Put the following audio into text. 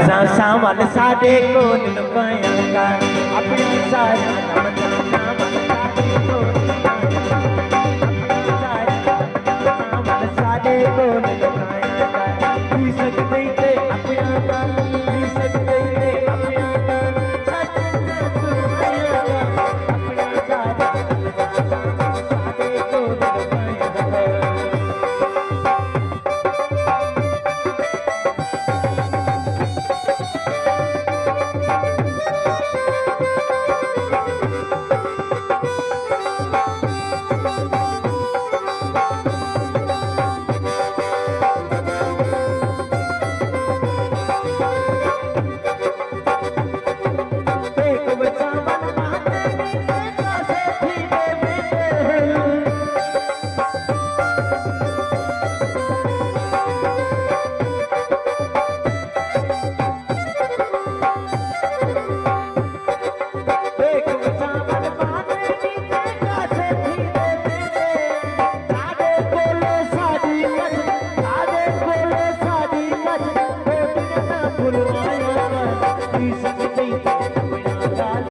सामल साडे को लुकाएगा अपनी सारी सामल साडे को साडे को लुकाएगा पी सकते थे अपना पी सकते थे अपना